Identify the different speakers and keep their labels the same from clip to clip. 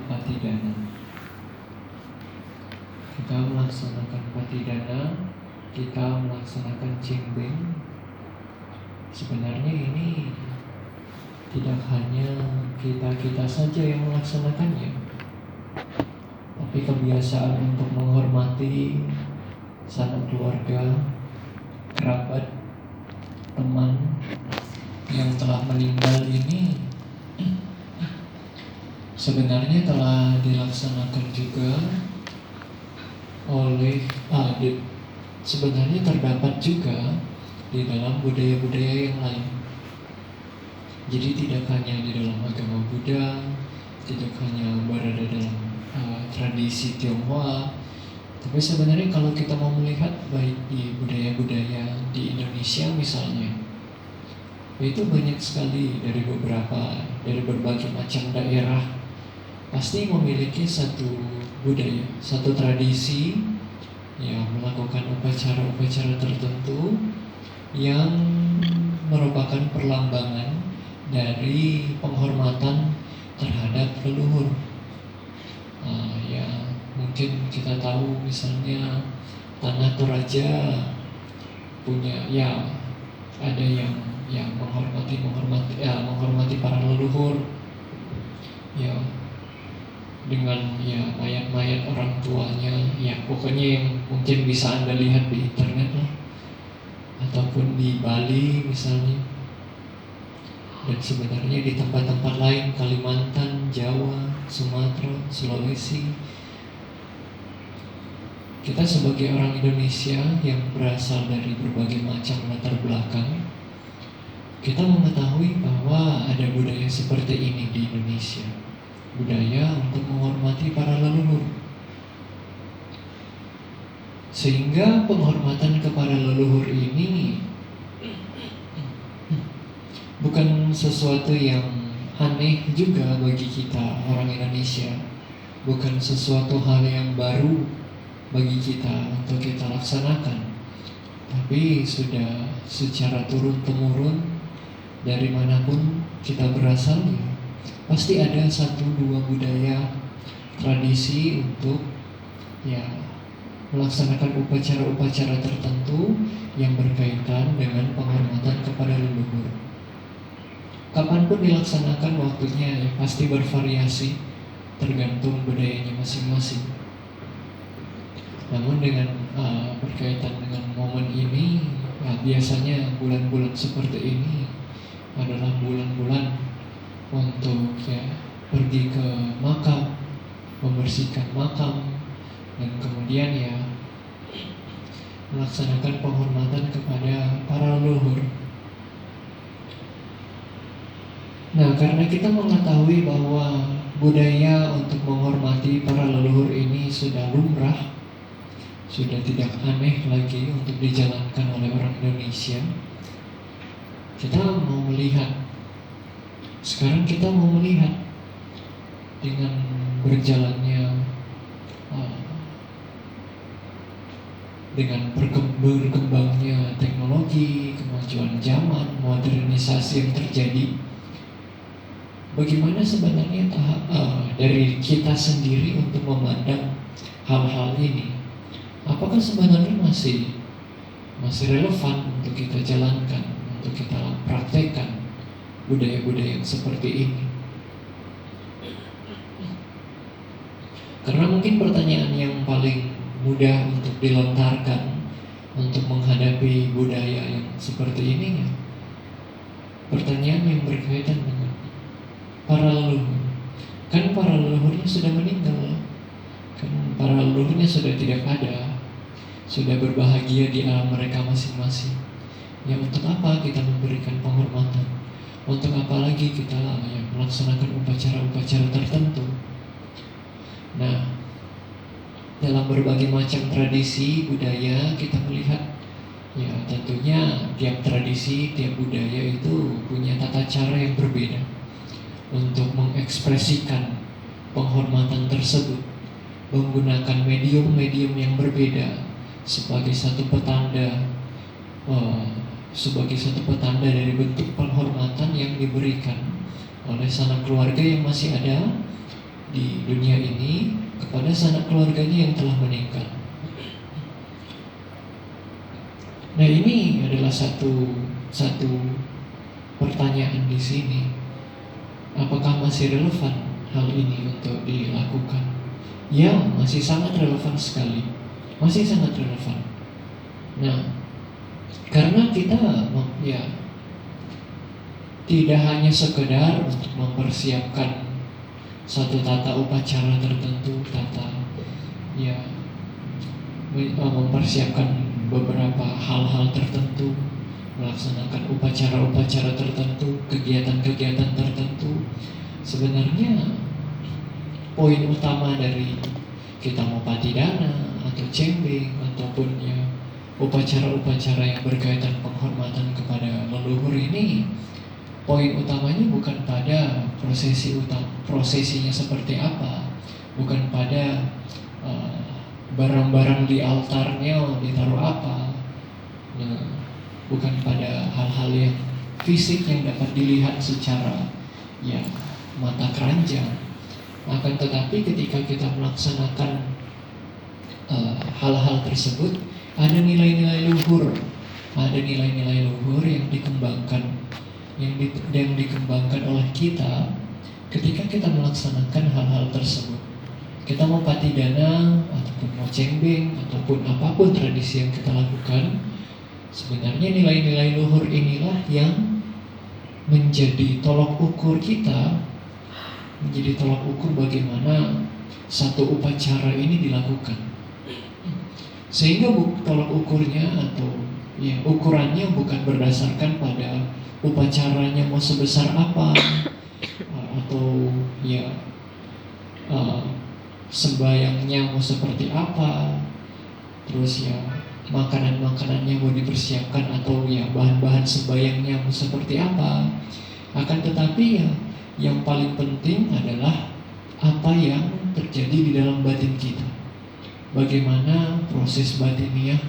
Speaker 1: patidana. Kita melaksanakan patidana, kita melaksanakan cengbeng. Sebenarnya ini tidak hanya kita saja yang melaksanakannya, tapi kebiasaan untuk menghormati sanak keluarga, kerabat, teman yang telah meninggal ini sebenarnya telah dilaksanakan juga oleh sebenarnya terdapat juga di dalam budaya-budaya yang lain. Jadi tidak hanya di dalam agama Buddha, tidak hanya berada dalam tradisi Tionghoa, tapi sebenarnya kalau kita mau melihat baik di budaya-budaya di Indonesia misalnya, itu banyak sekali dari berbagai macam daerah pasti memiliki satu budaya, satu tradisi yang melakukan upacara-upacara tertentu yang merupakan perlambangan dari penghormatan terhadap leluhur. Ya mungkin kita tahu misalnya Tanah Toraja punya ya ada yang menghormati para leluhur ya dengan ya mayat-mayat orang tuanya, ya pokoknya yang mungkin bisa Anda lihat di internet lah, ataupun di Bali misalnya, dan sebenarnya di tempat-tempat lain, Kalimantan, Jawa, Sumatera, Sulawesi. Kita sebagai orang Indonesia yang berasal dari berbagai macam latar belakang, kita mengetahui bahwa ada budaya seperti ini di Indonesia. Budaya untuk menghormati para leluhur. Sehingga penghormatan kepada leluhur ini bukan sesuatu yang aneh juga bagi kita orang Indonesia. Bukan sesuatu hal yang baru bagi kita untuk kita laksanakan. Tapi sudah secara turun-temurun dari manapun kita berasal, ya pasti ada satu dua budaya tradisi untuk ya melaksanakan upacara-upacara tertentu yang berkaitan dengan penghormatan kepada leluhur. Kapanpun dilaksanakan waktunya ya pasti bervariasi tergantung budayanya masing-masing. Namun dengan berkaitan dengan momen ini, ya biasanya bulan-bulan seperti ini adalah bulan-bulan untuk ya pergi ke makam, membersihkan makam, dan kemudian ya melaksanakan penghormatan kepada para leluhur. Nah, karena kita mengetahui bahwa budaya untuk menghormati para leluhur ini sudah lumrah, sudah tidak aneh lagi untuk dijalankan oleh orang Indonesia, sekarang kita mau melihat dengan berjalannya dengan berkembangnya teknologi, kemajuan zaman, modernisasi yang terjadi, bagaimana sebenarnya dari kita sendiri untuk memandang hal-hal ini? Apakah sebenarnya masih relevan untuk kita jalankan, untuk kita praktekkan budaya-budaya yang seperti ini? Karena mungkin pertanyaan yang paling mudah untuk dilontarkan untuk menghadapi budaya yang seperti ini ya, pertanyaan yang berkaitan dengan para leluhur. Kan para leluhurnya sudah meninggal, kan para leluhurnya sudah tidak ada, sudah berbahagia di alam mereka masing-masing. Ya untuk apa kita memberikan penghormatan? Untuk apa lagi kita melaksanakan upacara-upacara tertentu? Nah, dalam berbagai macam tradisi budaya kita melihat ya tentunya tiap tradisi, tiap budaya itu punya tata cara yang berbeda untuk mengekspresikan penghormatan tersebut, menggunakan medium-medium yang berbeda sebagai satu petanda dari bentuk penghormatan yang diberikan oleh sanak keluarga yang masih ada di dunia ini kepada sanak keluarganya yang telah meninggal. Nah, ini adalah satu pertanyaan di sini. Apakah masih relevan hal ini untuk dilakukan? Ya, masih sangat relevan sekali. Masih sangat relevan. Nah, karena kita ya tidak hanya sekedar untuk mempersiapkan satu tata upacara tertentu, mempersiapkan beberapa hal-hal tertentu, melaksanakan upacara-upacara tertentu, kegiatan-kegiatan tertentu. Sebenarnya poin utama dari kita mau patidana atau cembeng ataupun ya upacara-upacara yang berkaitan penghormatan kepada leluhur ini, poin utamanya bukan pada prosesinya seperti apa, bukan pada barang-barang di altarnya ditaruh apa, nah, bukan pada hal-hal yang fisik yang dapat dilihat secara ya mata keranjang. Akan tetapi ketika kita melaksanakan hal-hal tersebut, ada nilai-nilai luhur, yang dikembangkan, yang dikembangkan oleh kita ketika kita melaksanakan hal-hal tersebut. Kita mau patidana ataupun mau cembeng ataupun apapun tradisi yang kita lakukan, sebenarnya nilai-nilai luhur inilah yang menjadi tolok ukur kita, menjadi tolok ukur bagaimana satu upacara ini dilakukan. Sehingga tolok ukurnya atau ya ukurannya bukan berdasarkan pada upacaranya mau sebesar apa, atau ya sembayangnya mau seperti apa, terus ya makanan-makanannya mau dipersiapkan atau ya bahan-bahan sembayangnya mau seperti apa. Akan tetapi ya yang paling penting adalah apa yang terjadi di dalam batin kita. Bagaimana proses batiniah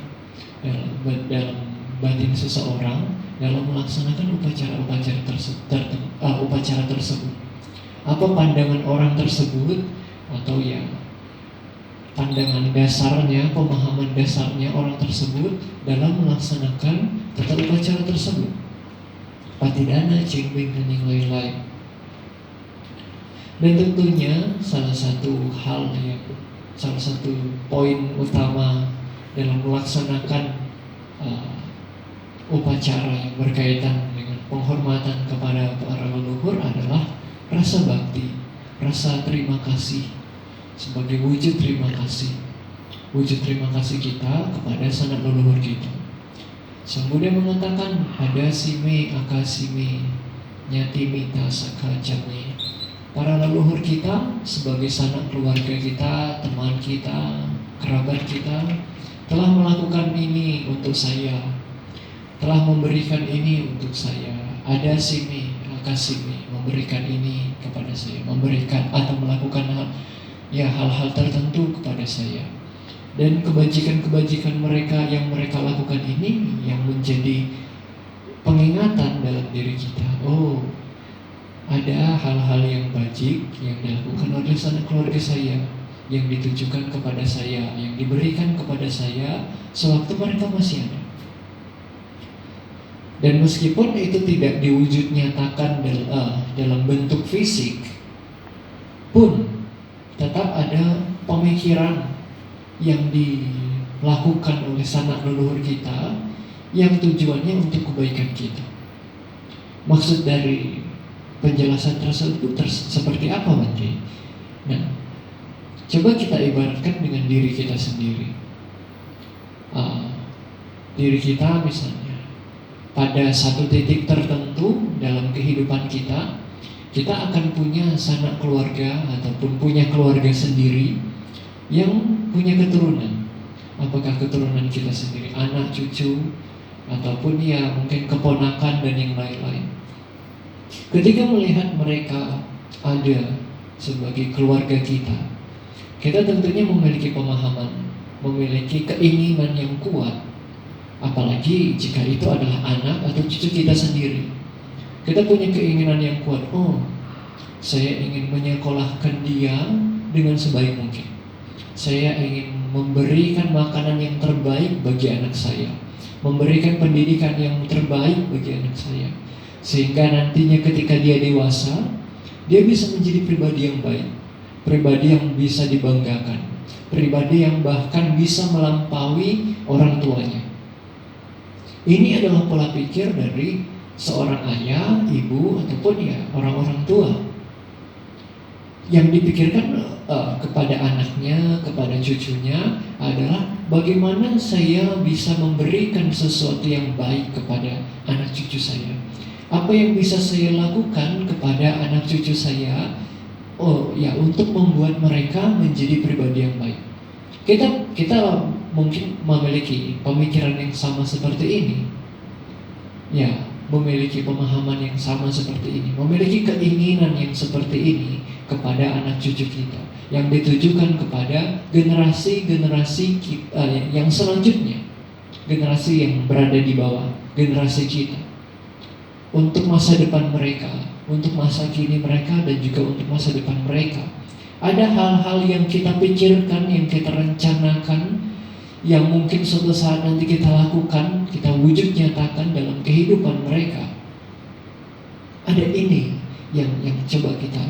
Speaker 1: dalam batin seseorang dalam melaksanakan upacara tersebut. Apa pandangan orang tersebut, atau ya pandangan dasarnya, pemahaman dasarnya orang tersebut dalam melaksanakan tata upacara tersebut, patidana, cembeng, dan yang lain-lain. Dan tentunya salah satu poin utama dalam melaksanakan upacara yang berkaitan dengan penghormatan kepada para leluhur adalah rasa bakti, rasa terima kasih, sebagai wujud terima kasih kita kepada sanak leluhur kita. Sang Buddha mengatakan ada sime akasime nyati mita sakajame. Para leluhur kita sebagai sanak keluarga kita, teman kita, kerabat kita telah melakukan ini untuk saya, telah memberikan ini untuk saya. Ada sime akasime, memberikan ini kepada saya, memberikan atau melakukan hal-hal tertentu kepada saya. Dan kebajikan-kebajikan mereka yang mereka lakukan ini yang menjadi pengingatan dalam diri kita. Oh, ada hal-hal yang bajik yang dilakukan oleh sanak keluarga saya, yang ditujukan kepada saya, yang diberikan kepada saya sewaktu mereka masih ada. Dan meskipun itu tidak diwujud nyatakan dalam bentuk fisik pun, tetap ada pemikiran yang dilakukan oleh sanak leluhur kita yang tujuannya untuk kebaikan kita. Maksud dari penjelasan tersebut seperti apa, Bante? Nah, coba kita ibaratkan dengan diri kita sendiri. Diri kita misalnya pada satu titik tertentu dalam kehidupan kita akan punya sanak keluarga ataupun punya keluarga sendiri yang punya keturunan. Apakah keturunan kita sendiri, anak, cucu, ataupun ya mungkin keponakan dan yang lain-lain. Ketika melihat mereka ada sebagai keluarga kita tentunya memiliki pemahaman, memiliki keinginan yang kuat. Apalagi jika itu adalah anak atau cucu kita sendiri, kita punya keinginan yang kuat. Oh, Saya ingin menyekolahkan dia dengan sebaik mungkin. Saya ingin memberikan makanan yang terbaik bagi anak saya, memberikan pendidikan yang terbaik bagi anak saya, sehingga nantinya ketika dia dewasa, dia bisa menjadi pribadi yang baik, pribadi yang bisa dibanggakan, pribadi yang bahkan bisa melampaui orang tuanya. Ini adalah pola pikir dari seorang ayah, ibu, ataupun ya orang-orang tua. Yang dipikirkan kepada anaknya, kepada cucunya adalah bagaimana saya bisa memberikan sesuatu yang baik kepada anak cucu saya. Apa yang bisa saya lakukan kepada anak cucu saya, untuk membuat mereka menjadi pribadi yang baik. Kita mungkin memiliki pemikiran yang sama seperti ini. Ya, memiliki pemahaman yang sama seperti ini, memiliki keinginan yang seperti ini kepada anak cucu kita, yang ditujukan kepada generasi-generasi yang selanjutnya, generasi yang berada di bawah generasi kita, untuk masa depan mereka, untuk masa kini mereka, dan juga untuk masa depan mereka. Ada hal-hal yang kita pikirkan, yang kita rencanakan, yang mungkin suatu saat nanti kita lakukan, kita wujud nyatakan dalam kehidupan mereka. Ada ini yang coba kita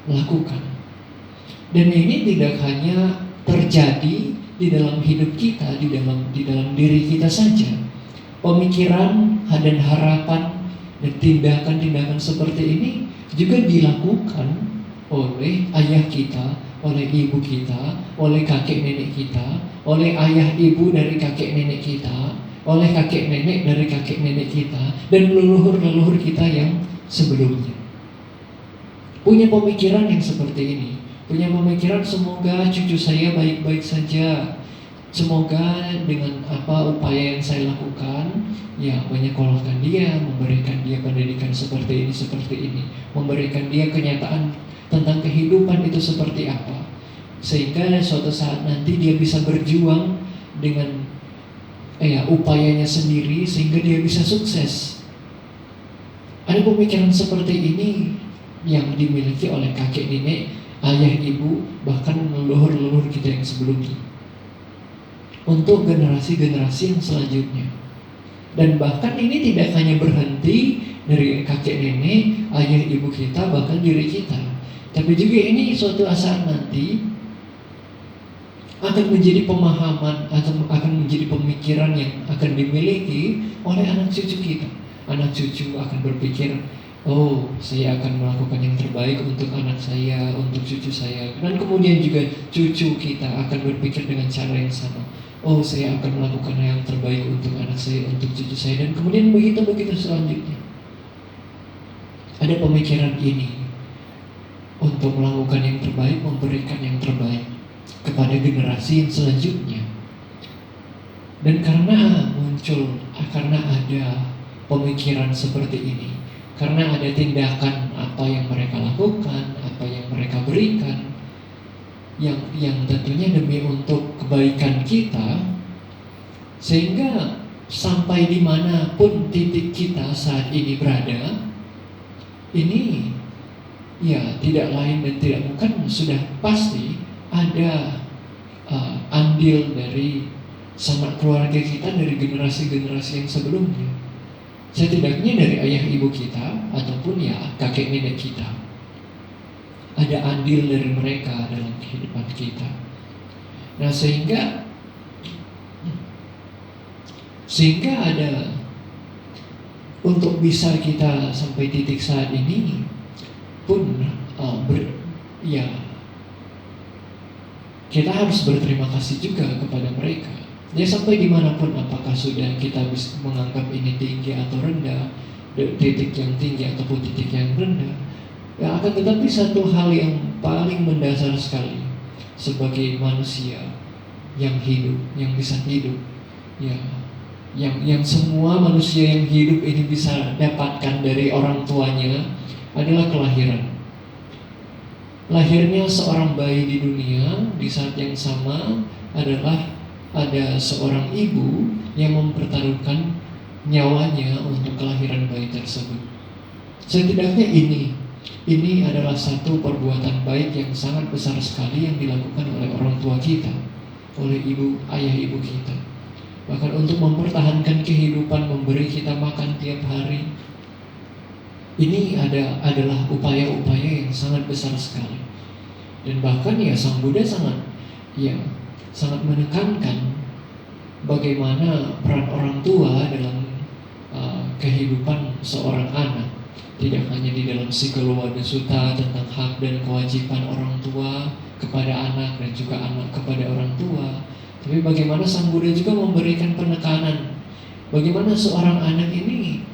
Speaker 1: lakukan. Dan ini tidak hanya terjadi di dalam hidup kita, di dalam diri kita saja. Pemikiran dan harapan dan tindakan-tindakan seperti ini juga dilakukan oleh ayah kita, oleh ibu kita, oleh kakek nenek kita, oleh ayah ibu dari kakek nenek kita, oleh kakek nenek dari kakek nenek kita, dan leluhur-leluhur kita yang sebelumnya. Punya pemikiran yang seperti ini, punya pemikiran semoga cucu saya baik-baik saja, semoga dengan apa upaya yang saya lakukan, ya menyekolahkan dia, memberikan dia pendidikan seperti ini, memberikan dia kenyataan tentang kehidupan itu seperti apa, sehingga suatu saat nanti dia bisa berjuang dengan upayanya sendiri sehingga dia bisa sukses. Ada pemikiran seperti ini yang dimiliki oleh kakek nenek, ayah ibu, bahkan leluhur-leluhur kita yang sebelumnya, untuk generasi-generasi yang selanjutnya. Dan bahkan ini tidak hanya berhenti dari kakek nenek, ayah ibu kita, bahkan diri kita, tapi juga ini suatu saat nanti akan menjadi pemahaman atau akan menjadi pemikiran yang akan dimiliki oleh anak cucu kita. Anak cucu akan berpikir, oh, saya akan melakukan yang terbaik untuk anak saya, untuk cucu saya. Dan kemudian juga cucu kita akan berpikir dengan cara yang sama. Oh, saya akan melakukan yang terbaik untuk anak saya, untuk cucu saya. Dan kemudian begitu selanjutnya. Ada pemikiran ini untuk melakukan yang terbaik, memberikan yang terbaik kepada generasi yang selanjutnya. Dan karena ada pemikiran seperti ini, karena ada tindakan apa yang mereka lakukan, apa yang mereka berikan, yang tentunya demi untuk kebaikan kita, sehingga sampai dimanapun titik kita saat ini berada, ini ya tidak lain dan tidak bukan sudah pasti ada andil dari sanak keluarga kita dari generasi-generasi yang sebelumnya. Setidaknya dari ayah ibu kita ataupun ya kakek nenek kita, ada andil dari mereka dalam kehidupan kita. Nah sehingga ada untuk bisa kita sampai titik saat ini pun kita harus berterima kasih juga kepada mereka. Ya sampai dimanapun, apakah sudah kita bisa menganggap ini tinggi atau rendah, titik yang tinggi ataupun titik yang rendah, ya akan tetapi satu hal yang paling mendasar sekali sebagai manusia yang hidup, yang bisa hidup, ya yang semua manusia yang hidup ini bisa dapatkan dari orang tuanya adalah kelahiran. Lahirnya seorang bayi di dunia, di saat yang sama adalah ada seorang ibu yang mempertaruhkan nyawanya untuk kelahiran bayi tersebut. Setidaknya ini Ini adalah satu perbuatan baik yang sangat besar sekali yang dilakukan oleh orang tua kita, oleh ayah ibu kita. Bahkan untuk mempertahankan kehidupan, memberi kita makan tiap hari. Ini adalah upaya-upaya yang sangat besar sekali. Dan bahkan ya Sang Buddha sangat menekankan bagaimana peran orang tua dalam kehidupan seorang anak. Tidak hanya di dalam Sigalowada Sutta tentang hak dan kewajiban orang tua kepada anak dan juga anak kepada orang tua, tapi bagaimana Sang Buddha juga memberikan penekanan bagaimana seorang anak ini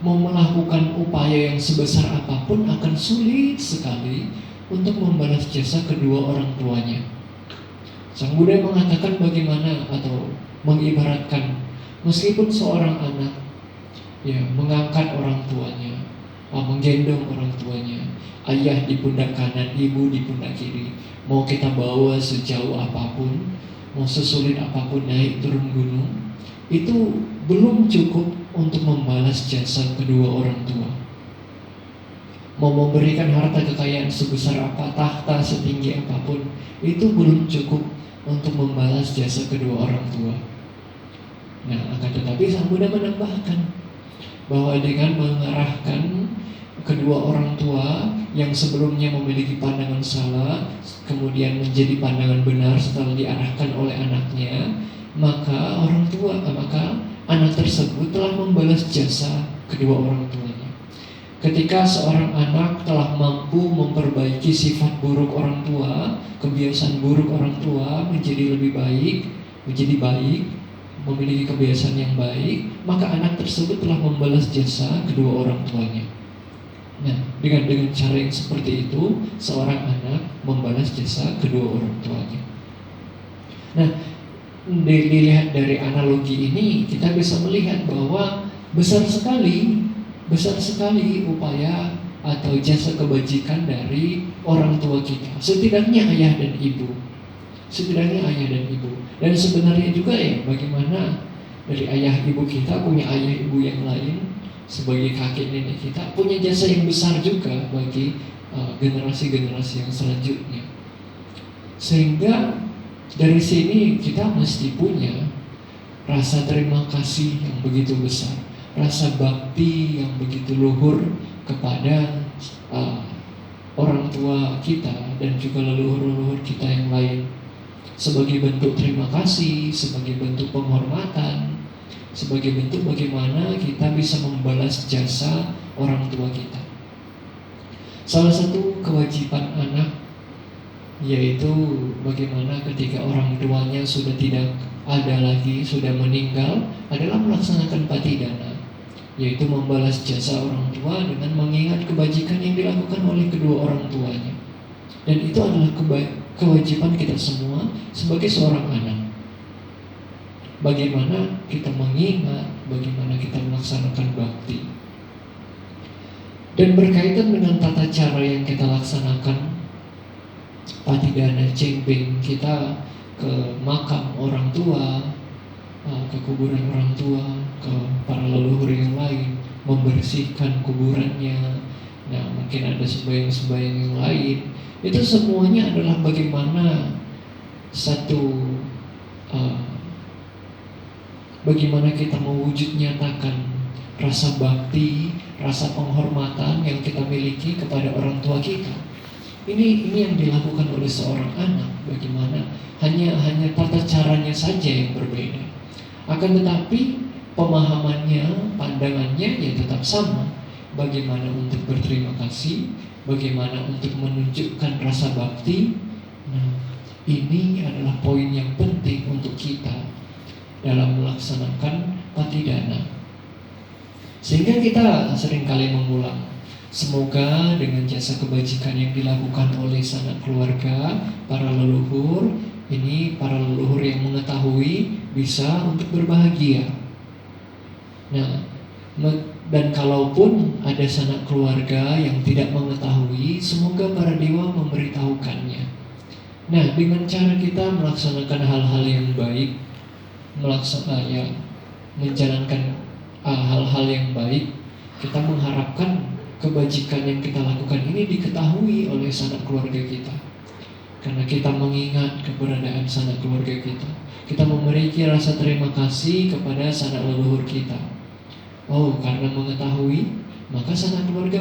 Speaker 1: mau melakukan upaya yang sebesar apapun akan sulit sekali untuk membalas jasa kedua orang tuanya. Sang Buddha mengatakan bagaimana atau mengibaratkan meskipun seorang anak mengangkat orang tuanya, menggendong orang tuanya, ayah di pundak kanan, ibu di pundak kiri, mau kita bawa sejauh apapun, mau sesulit apapun naik turun gunung, itu belum cukup untuk membalas jasa kedua orang tua. Mau memberikan harta kekayaan sebesar apa, tahta setinggi apapun, itu belum cukup untuk membalas jasa kedua orang tua. Nah, akan tetapi Sang Buddha menambahkan bahwa dengan mengarahkan kedua orang tua yang sebelumnya memiliki pandangan salah, kemudian menjadi pandangan benar setelah diarahkan oleh anaknya, maka anak tersebut telah membalas jasa kedua orang tuanya. Ketika seorang anak telah mampu memperbaiki sifat buruk orang tua, kebiasaan buruk orang tua menjadi lebih baik, memiliki kebiasaan yang baik, maka anak tersebut telah membalas jasa kedua orang tuanya. Nah, dengan cara yang seperti itu, seorang anak membalas jasa kedua orang tuanya. Nah, dilihat dari analogi ini, kita bisa melihat bahwa besar sekali upaya atau jasa kebajikan dari orang tua kita. Setidaknya ayah dan ibu. Dan sebenarnya juga bagaimana dari ayah ibu kita punya ayah ibu yang lain sebagai kakek nenek kita punya jasa yang besar juga bagi generasi-generasi yang selanjutnya. Sehingga dari sini kita mesti punya rasa terima kasih yang begitu besar, rasa bakti yang begitu luhur kepada orang tua kita dan juga leluhur-leluhur kita yang lain. Sebagai bentuk terima kasih, sebagai bentuk penghormatan, sebagai bentuk bagaimana kita bisa membalas jasa orang tua kita. Salah satu kewajiban anak yaitu bagaimana ketika orang tuanya sudah tidak ada lagi, sudah meninggal, adalah melaksanakan patidana, yaitu membalas jasa orang tua dengan mengingat kebajikan yang dilakukan oleh kedua orang tuanya. Dan itu adalah kewajiban kita semua sebagai seorang anak. Bagaimana kita mengingat, bagaimana kita melaksanakan bakti. Dan berkaitan dengan tata cara yang kita laksanakan patidana cengbeng, kita ke makam orang tua, ke kuburan orang tua, ke para leluhur yang lain, membersihkan kuburannya. Nah, mungkin ada sembahyang-sembahyang yang lain. Itu semuanya adalah bagaimana bagaimana kita mewujud nyatakan rasa bakti, rasa penghormatan yang kita miliki kepada orang tua kita. Ini yang dilakukan oleh seorang anak. Bagaimana hanya tata caranya saja yang berbeda. Akan tetapi pemahamannya, pandangannya tetap sama. Bagaimana untuk berterima kasih, bagaimana untuk menunjukkan rasa bakti. Nah, ini adalah poin yang penting untuk kita dalam melaksanakan patidana. Sehingga kita seringkali mengulang, semoga dengan jasa kebajikan yang dilakukan oleh sanak keluarga, para leluhur yang mengetahui bisa untuk berbahagia. Nah, dan kalaupun ada sanak keluarga yang tidak mengetahui, semoga para dewa memberitahukannya. Nah, dengan cara kita melaksanakan hal-hal yang baik, menjalankan hal-hal yang baik, kita mengharapkan kebajikan yang kita lakukan ini diketahui oleh sanak keluarga kita. Karena kita mengingat keberadaan sanak keluarga kita, kita memiliki rasa terima kasih kepada sanak leluhur kita. Oh, karena mengetahui, maka sanak keluarga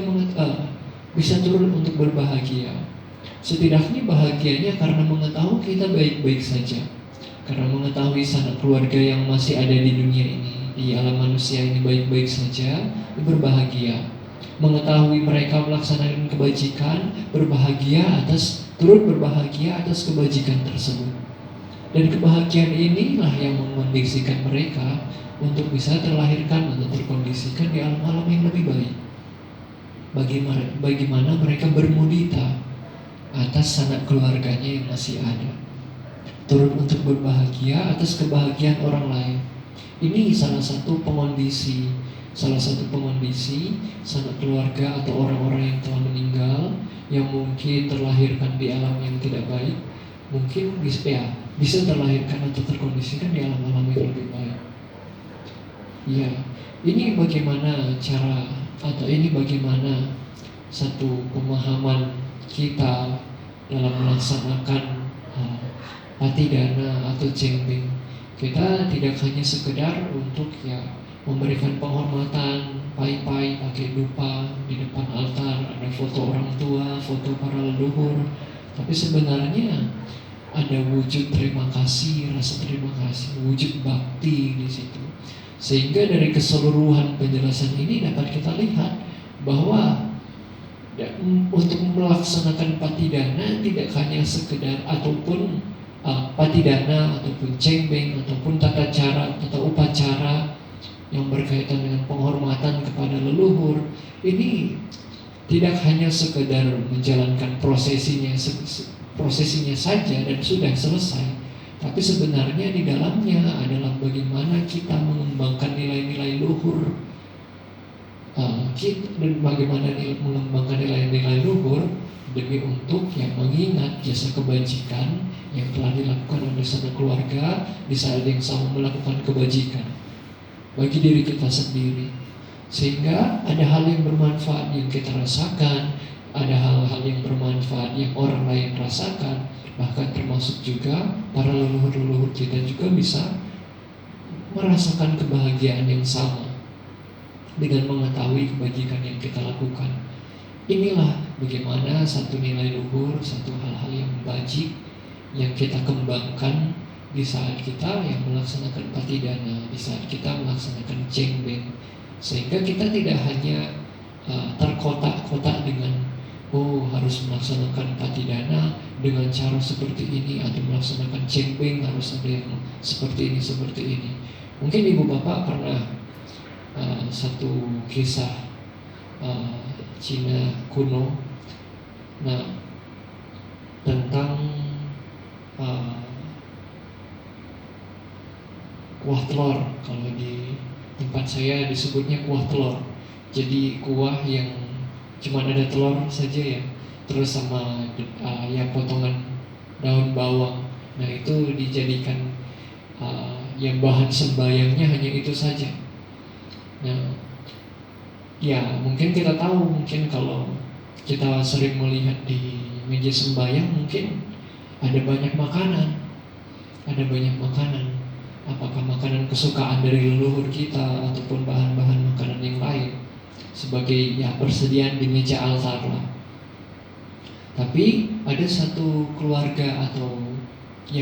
Speaker 1: bisa turun untuk berbahagia. Setidaknya bahagianya karena mengetahui kita baik-baik saja. Karena mengetahui sanak keluarga yang masih ada di dunia ini, di alam manusia ini baik-baik saja, berbahagia. Mengetahui mereka melaksanakan kebajikan, turut berbahagia atas kebajikan tersebut. Dan kebahagiaan inilah yang mengondisikan mereka untuk bisa terlahirkan atau terkondisikan di alam-alam yang lebih baik. Bagaimana mereka bermudita atas sanak keluarganya yang masih ada, turut untuk berbahagia atas kebahagiaan orang lain. Ini salah satu pengondisi sanak keluarga atau orang-orang yang telah meninggal, yang mungkin terlahirkan di alam yang tidak baik, mungkin bisa terlahirkan atau terkondisikan di alam-alam yang lebih baik. Ya, ini bagaimana satu pemahaman kita dalam melaksanakan patidana atau cengbeng. Kita tidak hanya sekedar untuk memberikan penghormatan, pai-pai pakai dupa di depan altar, ada foto orang tua, foto para leluhur, tapi sebenarnya ada wujud terima kasih, rasa terima kasih, wujud bakti di situ. Sehingga dari keseluruhan penjelasan ini dapat kita lihat bahwa untuk melaksanakan patidana tidak hanya sekedar ataupun patidana ataupun cengbeng ataupun tata cara atau upacara yang berkaitan dengan penghormatan kepada leluhur ini tidak hanya sekedar menjalankan prosesinya saja dan sudah selesai, tapi sebenarnya di dalamnya adalah bagaimana kita mengembangkan nilai-nilai luhur dan bagaimana mengembangkan nilai-nilai luhur demi untuk mengingat jasa kebajikan yang telah dilakukan oleh sanak keluarga di saat yang sama melakukan kebajikan bagi diri kita sendiri, sehingga ada hal yang bermanfaat yang kita rasakan, ada hal-hal yang bermanfaat yang orang lain rasakan, bahkan termasuk juga para leluhur-leluhur kita juga bisa merasakan kebahagiaan yang sama dengan mengetahui kebajikan yang kita lakukan. Inilah bagaimana satu nilai luhur, satu hal-hal yang bajik yang kita kembangkan di saat kita melaksanakan patidana, di saat kita melaksanakan cengbeng, sehingga kita tidak hanya terkotak-kotak dengan harus melaksanakan patidana dengan cara seperti ini, atau melaksanakan cengbeng harus ada yang seperti ini. Mungkin ibu bapak pernah satu kisah Cina kuno, tentang kuah telur. Kalau di tempat saya disebutnya kuah telur. Jadi kuah yang cuma ada telur saja terus sama potongan daun bawang. Nah itu dijadikan yang bahan sembayangnya hanya itu saja. Nah mungkin kita tahu, mungkin kalau kita sering melihat di meja sembayang mungkin ada banyak makanan. Apakah makanan kesukaan dari leluhur kita ataupun bahan-bahan makanan yang lain sebagai persediaan di meja altar lah. Tapi ada satu keluarga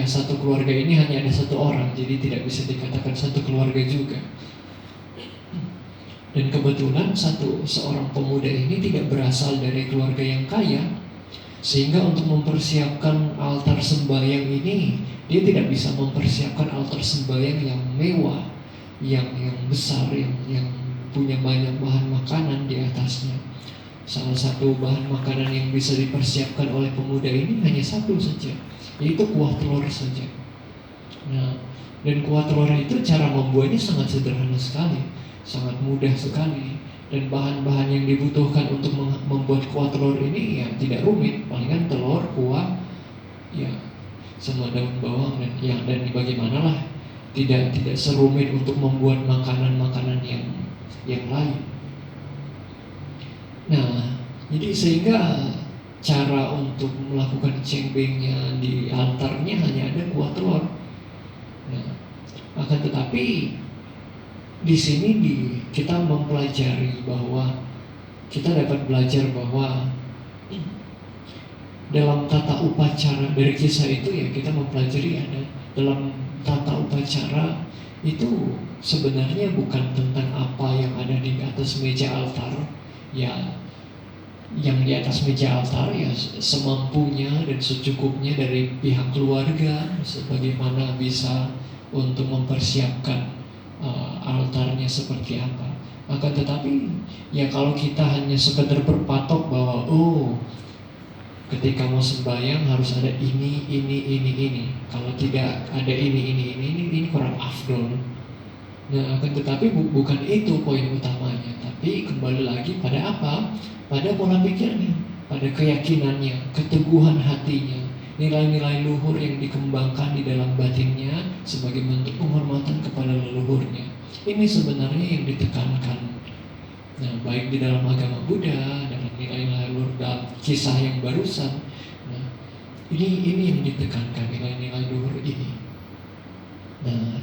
Speaker 1: satu keluarga ini hanya ada satu orang, jadi tidak bisa dikatakan satu keluarga juga. Dan kebetulan seorang pemuda ini tidak berasal dari keluarga yang kaya, sehingga untuk mempersiapkan altar sembahyang ini dia tidak bisa mempersiapkan altar sembahyang yang mewah, yang besar, yang punya banyak bahan makanan di atasnya. Salah satu bahan makanan yang bisa dipersiapkan oleh pemuda ini hanya satu saja, yaitu kuah telur saja. Nah, dan kuah telur itu cara membuatnya sangat sederhana sekali, sangat mudah sekali. Dan bahan-bahan yang dibutuhkan untuk membuat kuah telur ini tidak rumit, palingan telur, kuah, sama daun bawang dan bagaimanalah, tidak serumit untuk membuat makanan-makanan yang lain. Nah, jadi sehingga cara untuk melakukan cengbengnya di altarnya hanya ada kuah telur. Nah, akan tetapi di sini kita mempelajari bahwa kita dapat belajar bahwa dalam tata upacara dari kisah itu ya kita mempelajari ada dalam tata upacara itu sebenarnya bukan tentang apa yang ada di atas meja altar ya, yang di atas meja altar ya semampunya dan secukupnya dari pihak keluarga sebagaimana bisa untuk mempersiapkan altarnya seperti apa. Akan tetapi ya kalau kita hanya sekedar berpatok bahwa ketika mau sembahyang harus ada ini. Kalau tidak ada ini kurang afdol. Nah, akan tetapi bukan itu poin utamanya. Tapi kembali lagi pada apa? Pada pola pikirnya, pada keyakinannya, keteguhan hatinya, nilai-nilai luhur yang dikembangkan di dalam batinnya sebagai bentuk penghormatan kepada leluhurnya. Ini sebenarnya yang ditekankan. Nah, baik di dalam agama Buddha, dalam nilai-nilai luhur dalam kisah yang barusan. Nah, ini yang ditekankan, nilai-nilai luhur ini. Nah,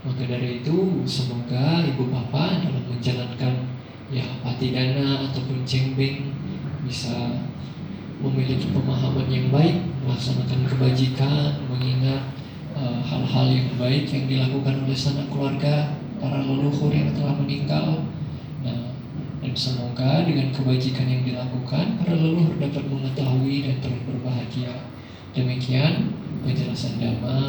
Speaker 1: maka dari itu semoga ibu bapak dalam menjalankan ya patidana ataupun cengbeng bisa memiliki pemahaman yang baik, melaksanakan kebajikan, mengingat hal-hal yang baik yang dilakukan oleh sanak keluarga para leluhur yang telah meninggal. Nah, dan semoga dengan kebajikan yang dilakukan para leluhur dapat mengetahui dan terus berbahagia. Demikian penjelasan Dhamma.